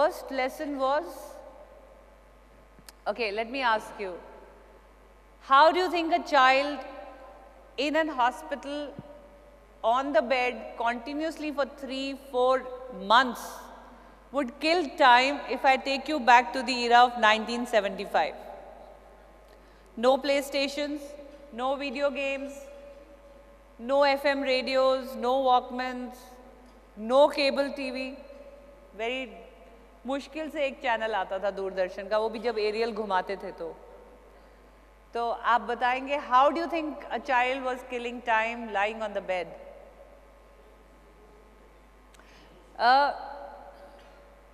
first lesson was, okay, let me ask you, how do you think a child in an hospital on the bed continuously for 3-4 months would kill time if I take you back to the era of 1975? No PlayStations, no video games, no FM radios, no Walkmans, no cable TV. Very मुश्किल से एक channel आता था दूरदर्शन का, वो भी जब aerial घुमाते थे तो आप बताएंगे, how do you think a child was killing time lying on the bed?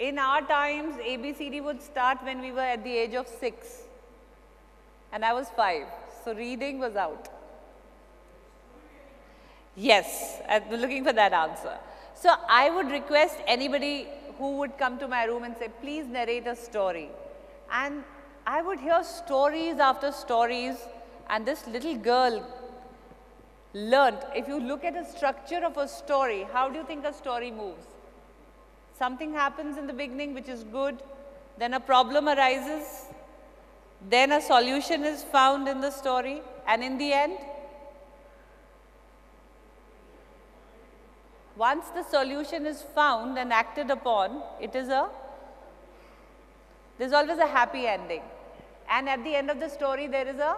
In our times, ABCD would start when we were at the age of 6 and I was 5, so reading was out. Yes, I'm looking for that answer. So I would request anybody who would come to my room and say, please narrate a story. And I would hear stories after stories, and this little girl learned, if you look at the structure of a story, how do you think a story moves? Something happens in the beginning which is good, then a problem arises, then a solution is found in the story, and in the end, once the solution is found and acted upon, there's always a happy ending. And at the end of the story, there is a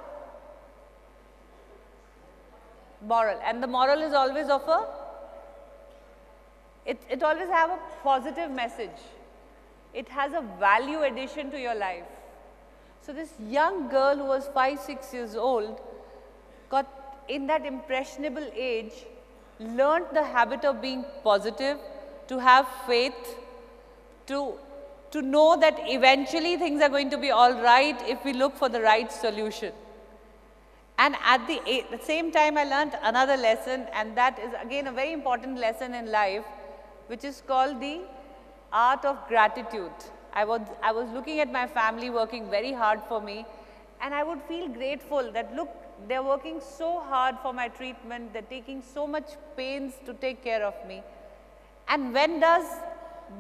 moral. And the moral is always it always have a positive message. It has a value addition to your life. So this young girl who was 5-6 years old got in that impressionable age, learned the habit of being positive, to have faith, to know that eventually things are going to be all right if we look for the right solution. And at the same time, I learned another lesson, and that is again a very important lesson in life, which is called the art of gratitude. I was looking at my family working very hard for me, and I would feel grateful that, look, they're working so hard for my treatment, they're taking so much pains to take care of me. And when does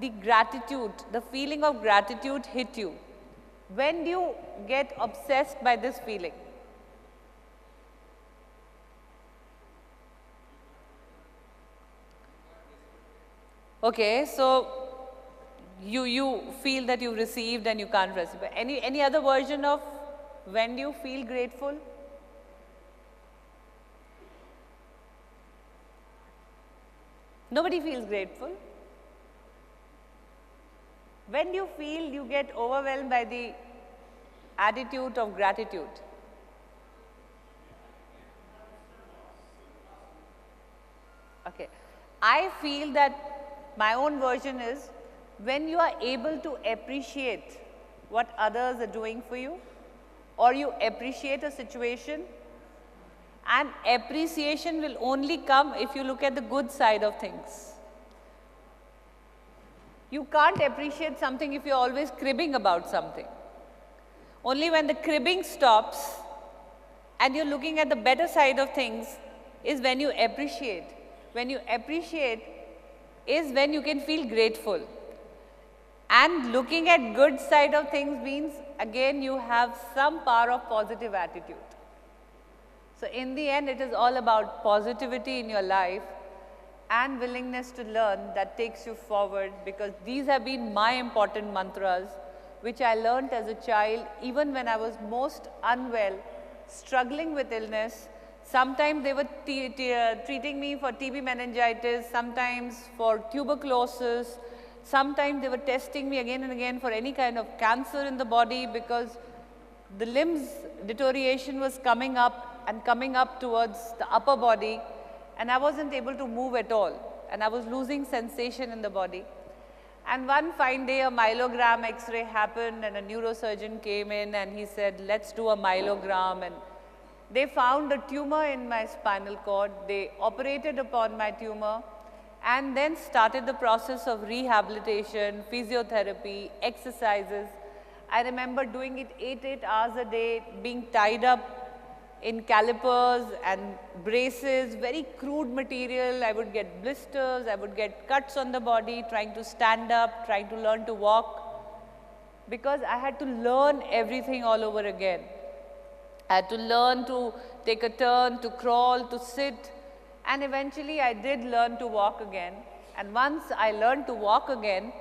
the gratitude, the feeling of gratitude hit you? When do you get obsessed by this feeling? Okay, so you feel that you received and you can't receive. Any other version of when do you feel grateful? Nobody feels grateful. When do you feel you get overwhelmed by the attitude of gratitude? Okay. I feel that my own version is when you are able to appreciate what others are doing for you, or you appreciate a situation, and appreciation will only come if you look at the good side of things. You can't appreciate something if you're always cribbing about something. Only when the cribbing stops and you're looking at the better side of things is when you appreciate. When you appreciate is when you can feel grateful. And looking at good side of things means, again, you have some power of positive attitude. So in the end, it is all about positivity in your life and willingness to learn that takes you forward, because these have been my important mantras, which I learnt as a child, even when I was most unwell, struggling with illness. Sometimes they were treating me for TB meningitis, sometimes for tuberculosis, sometimes they were testing me again and again for any kind of cancer in the body, because the limbs deterioration was coming up and coming up towards the upper body, and I wasn't able to move at all, and I was losing sensation in the body. And one fine day, a myelogram X-ray happened, and a neurosurgeon came in and he said, let's do a myelogram. And they found a tumor in my spinal cord. They operated upon my tumor and then started the process of rehabilitation, physiotherapy, exercises. I remember doing it 8 hours a day, being tied up in calipers and braces, very crude material. I would get blisters, I would get cuts on the body, trying to stand up, trying to learn to walk. because I had to learn everything all over again. I had to learn to take a turn, to crawl, to sit, and eventually I did learn to walk again. And once I learned to walk again,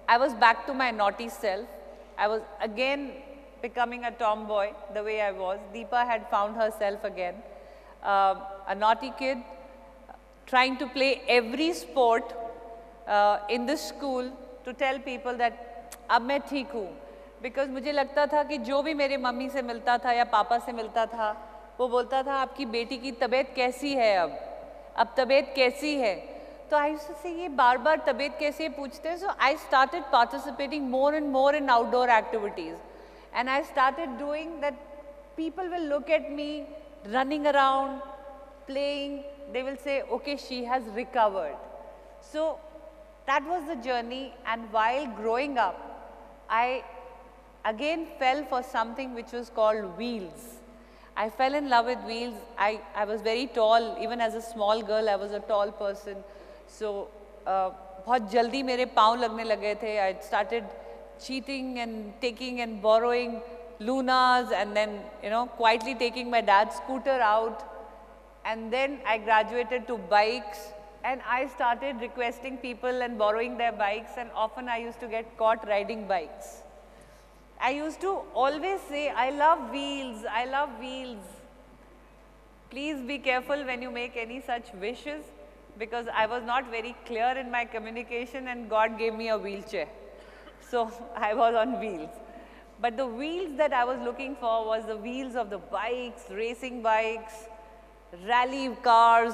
I was back to my naughty self. I was again becoming a tomboy the way I was. Deepa had found herself again, a naughty kid, trying to play every sport in the school to tell people that अब मैं ठीक हूँ, because मुझे लगता था कि जो भी मेरे मम्मी से मिलता था या पापा से मिलता था, वो बोलता था आपकी बेटी की तबीयत कैसी है अब तबीयत कैसी है, तो आई यूज्ड टू से ये बार-बार तबीयत कैसी है पूछते हैं. So I started participating more and more in outdoor activities, and I started doing that. People will look at me running around, playing. They will say, okay, she has recovered. So that was the journey, and while growing up, I again fell for something which was called wheels. I fell in love with wheels. I was very tall. Even as a small girl, I was a tall person. So बहुत जल्दी मेरे पाँव लगने लगे थे. I started cheating and taking and borrowing Lunas, and then quietly taking my dad's scooter out. And then I graduated to bikes, and I started requesting people and borrowing their bikes, and often I used to get caught riding bikes. I used to always say, I love wheels, I love wheels. Please be careful when you make any such wishes, because I was not very clear in my communication, and God gave me a wheelchair. So I was on wheels. But the wheels that I was looking for was the wheels of the bikes, racing bikes, rally cars,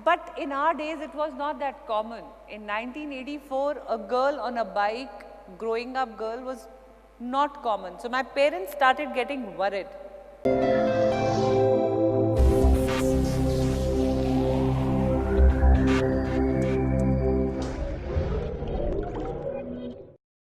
But in our days, it was not that common. In 1984, a girl on a bike, growing up girl, was not common. So my parents started getting worried.